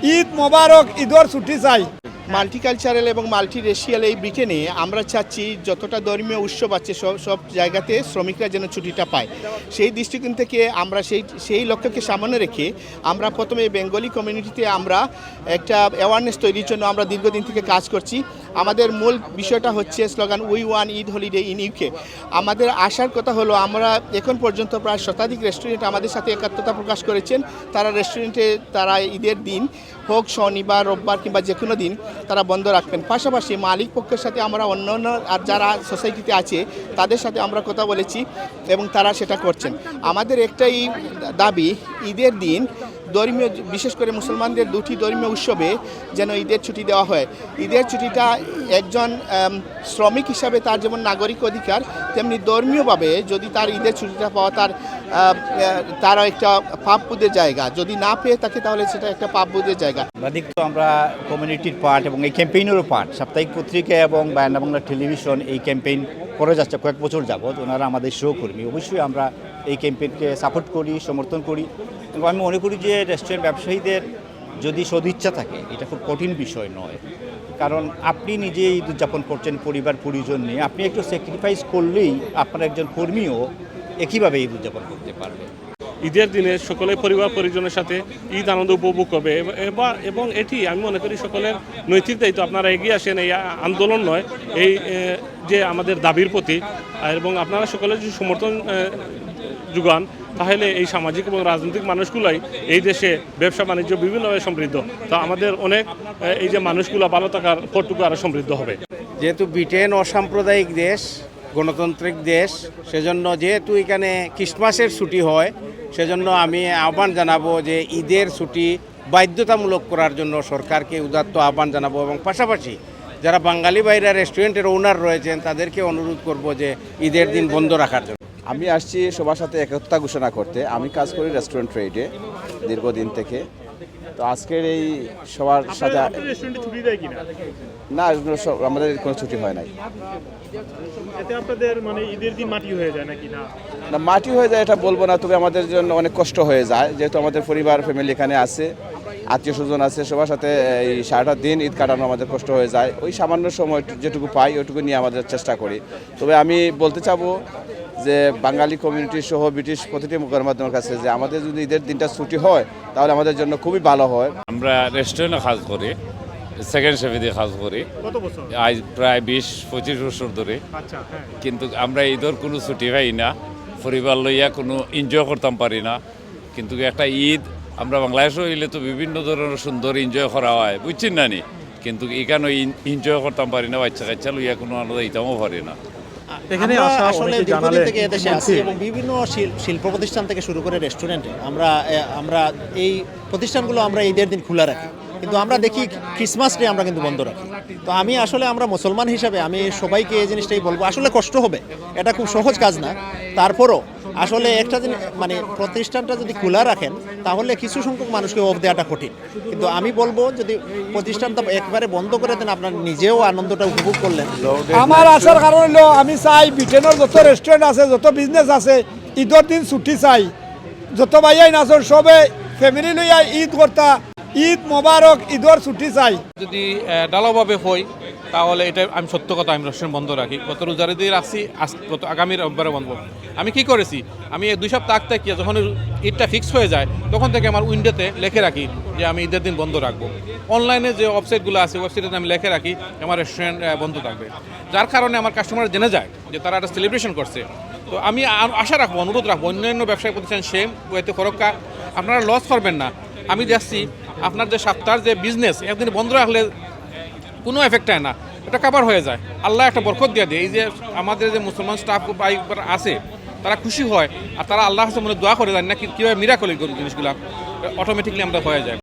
ঈদ মোবারক, ঈদর ছুটি চাই। মাল্টিকালচারাল এবং মাল্টিরেশিয়াল এই ব্রিটেনে আমরা চাচ্ছি যতটা ধর্মীয় উৎসব আছে সব জায়গাতে শ্রমিকরা যেন ছুটিটা পায়। সেই দৃষ্টিকোণ থেকে আমরা সেই লক্ষ্যকে সামনে রেখে আমরা প্রথমে বেঙ্গলি কমিউনিটিতে আমরা একটা অ্যাওয়ারনেস তৈরির জন্য আমরা দীর্ঘদিন থেকে কাজ করছি। আমাদের মূল বিষয়টা হচ্ছে slogan we want Eid holiday in UK. আমাদের আসার কথা হলো আমরা এখন পর্যন্ত প্রায় শতাধিক রেস্টুরেন্ট আমাদের সাথে একাত্মতা প্রকাশ করেছেন। তারা রেস্টুরেন্টে তারা ঈদের দিন হোক শনিবার, রোববার কিংবা যে কোনো দিন তারা বন্ধ রাখবেন। পাশাপাশি মালিক পক্ষের সাথে আমরা অন্যান্য আর যারা সোসাইটিতে আছে তাদের সাথে আমরা কথা বলেছি এবং তারা সেটা করছেন। আমাদের একটাই দাবি, ঈদের দিন ধর্মীয়, বিশেষ করে মুসলমানদের দুটি ধর্মীয় উৎসবে যেন ঈদের ছুটি দেওয়া হয়। ঈদের ছুটিটা একজন শ্রমিক হিসাবে তার যেমন নাগরিক অধিকার, তেমনি ধর্মীয়ভাবে যদি তার ঈদের ছুটিটা পাওয়া তার একটা পাপবোধের জায়গা। যদি না পেয়ে থাকে তাহলে সেটা একটা পাপবোধের জায়গা। তো আমরা কমিউনিটির পার্ট এবং এই ক্যাম্পেইনেরও পার্ট। সাপ্তাহিক পত্রিকা এবং বায়ান্না বাংলা টেলিভিশন এই ক্যাম্পেইন করে যাচ্ছে কয়েক বছর যাবৎ। ওনারা আমাদের সহকর্মী। অবশ্যই আমরা এই ক্যাম্পেইনকে সাপোর্ট করি, সমর্থন করি। এবং আমি মনে করি যে রেস্টুরেন্ট ব্যবসায়ীদের যদি সদিচ্ছা থাকে, এটা খুব কঠিন বিষয় নয়। কারণ আপনি নিজে ঈদ উদযাপন করছেন পরিবার পরিজন নিয়ে, আপনি একটু স্যাক্রিফাইস করলেই আপনার একজন কর্মীও একইভাবে ঈদ উদযাপন করতে পারবে। ঈদের দিনে সকলে পরিবার পরিজনের সাথে ঈদ আনন্দ উপভোগ করবে এবং এটি আমি মনে করি সকলের নৈতিক দায়িত্ব। আপনারা এগিয়ে আসেন, এই আন্দোলন নয়, এই যে আমাদের দাবির প্রতি, এবং আপনারা সকলে যদি সমর্থন যোগান তাহলে এই সামাজিক এবং রাজনৈতিক মানুষগুলাই এই দেশে ব্যবসা বাণিজ্য বিভিন্নভাবে সমৃদ্ধ। তো আমাদের অনেক এই যে মানুষগুলো ভালো থাকার পরটুকু আরও সমৃদ্ধ হবে। যেহেতু ব্রিটেন অসাম্প্রদায়িক দেশ, গণতান্ত্রিক দেশ, সেজন্য যেহেতু এখানে ক্রিসমাসের ছুটি হয়, সেজন্য আমি আহ্বান জানাবো যে ঈদের ছুটি বাধ্যতামূলক করার জন্য সরকারকে উদাত্ত আহ্বান জানাবো। এবং পাশাপাশি যারা বাঙালি বাইরা রেস্টুরেন্টের ওনার রয়েছেন তাদেরকে অনুরোধ করব যে ঈদের দিন বন্ধ রাখার জন্য। আমি আসছি সবার সাথে একতা ঘোষণা করতে। আমি কাজ করি রেস্টুরেন্ট ট্রেডে দীর্ঘদিন থেকে। তো আজকের এই সবার সাথে ছুটি দেয় কিনা? না, আমাদের কোনো ছুটি হয় নাই। এতে আপনাদের মানে ঈদের দিন মাটি হয়ে যায় নাকি? না, মাটি হয়ে যায় এটা বলবো না, তবে আমাদের জন্য অনেক কষ্ট হয়ে যায়, যেহেতু আমাদের পরিবার ফ্যামিলি এখানে আছে, আত্মীয় স্বজন আছে, সবার সাথে এই সারাটা দিন ঈদ কাটানো আমাদের কষ্ট হয়ে যায়। ওই সামান্য সময় যেটুকু পাই ওইটুকু নিয়ে আমাদের চেষ্টা করি। তবে আমি বলতে চাবো যে বাঙালি কমিউনিটি সহ ব্রিটিশ প্রতিটি গণমাধ্যমের কাছে যে আমাদের যদি ঈদের দিনটা ছুটি হয় তাহলে আমাদের জন্য খুবই ভালো হয়। আমরা রেস্টুরেন্টে কাজ করি, সেকেন্ড শেফে দিয়ে কাজ করি আজ প্রায় 20-25 বছর ধরে। কিন্তু আমরা ঈদের কোনো ছুটি পাই না, পরিবার লইয়া কোনো এনজয় করতাম পারি না। কিন্তু একটা ঈদ আমরা বাংলাদেশে হইলে তো বিভিন্ন ধরনের সুন্দর এনজয় করা হয়, বুঝছেন না নি? কিন্তু এখানে এনজয় করতাম পারি না, বাচ্চা কাচ্চা লইয়া কোনো আলাদা ইতামও পারি না। আসলে দীর্ঘদিন থেকে এদেশে আছি এবং বিভিন্ন শিল্প প্রতিষ্ঠান থেকে শুরু করে রেস্টুরেন্টে আমরা এই প্রতিষ্ঠানগুলো আমরা ঈদের দিন খোলা রাখি, কিন্তু আমরা দেখি ক্রিসমাস ডে আমরা কিন্তু বন্ধ রাখি। তো আমরা মুসলমান হিসাবে আমি সবাইকে এই জিনিসটাই বলবো, আসলে কষ্ট হবে, এটা খুব সহজ কাজ না। তারপরও আসলে একটা জিনিস মানে প্রতিষ্ঠানটা যদি খোলা রাখেন তাহলে কিছু সংখ্যক মানুষকে অফ দেওয়াটা কঠিন, কিন্তু আমি বলবো যদি প্রতিষ্ঠানটা একবারে বন্ধ করে দেন আপনার নিজেও আনন্দটা উপভোগ করলেন। আমার আসার কারণ হলো আমি চাই ব্রিটেনের যত রেস্টুরেন্ট আছে, যত বিজনেস আছে, ঈদের দিন ছুটি চাই। যত ভাইয়াই নাচর সবে ফ্যামিলি লইয়া ঈদ করতা, ঈদ মোবারক, ঈদর ছুটি চাই। যদি ডালাভাবে হয় তাহলে এটা আমি সত্য কথা, আমি রেস্টুরেন্ট বন্ধ রাখি। গত রোজার দিয়ে রাখছি, আগামী রোববারে বন্ধ। আমি কি করেছি, আমি 2 সপ্তাহ আগ থেকে যখন ঈদটা ফিক্স হয়ে যায় তখন থেকে আমার উইন্ডোতে লিখে রাখি যে আমি ঈদের দিন বন্ধ রাখবো। অনলাইনে যে ওয়েবসাইটগুলো আছে ওয়েবসাইটে আমি লিখে রাখি আমার রেস্টুরেন্ট বন্ধ থাকবে, যার কারণে আমার কাস্টমার জেনে যায় যে তারা একটা সেলিব্রেশন করছে। তো আমি আশা রাখবো, অনুরোধ রাখবো অন্যান্য ব্যবসায়ী প্রতিষ্ঠান সেম ওয়েতে ফরক্কা, আপনারা লস করবেন না। আমি দেখছি আপনার যে সপ্তাহের যে বিজনেস একদিন বন্ধ রাখলে কোনো এফেক্ট হয় না, এটা কাভার হয়ে যায়। আল্লাহ একটা বরকত দিয়ে দেয়। এই যে আমাদের যে মুসলমান স্টাফ আছে তারা খুশি হয় আর তারা আল্লাহ কাছে মনে দোয়া করে যায় না, কীভাবে মিরাকল জিনিসগুলো অটোমেটিকলি আমরা হয়ে যায়।